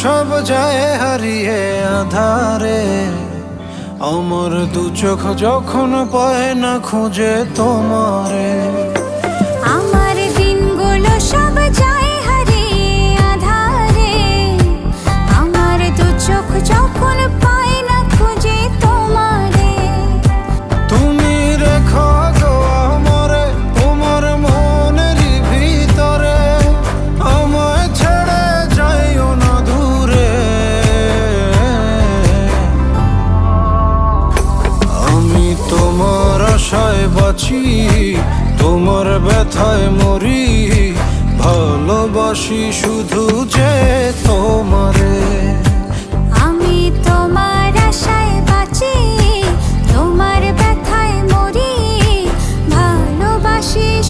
সব যায় হারিয়ে আধারে, আমার দু চোখ যখন পায় না খুঁজে তোমারে। আমার দিনগুলো সব যায় হারিয়ে আধারে, আমার দু চোখ যখন পায় না খুঁজে তোমারে। তুমি রেখো গো আমারে তোমার মনেরই ভিতরে, আমায় ছেড়ে যাইও না দূরে। আমি তোমার আশায় বাঁচি, তোমার ব্যথায় মরি, ভালোবাসি শুধু যে তোমারে।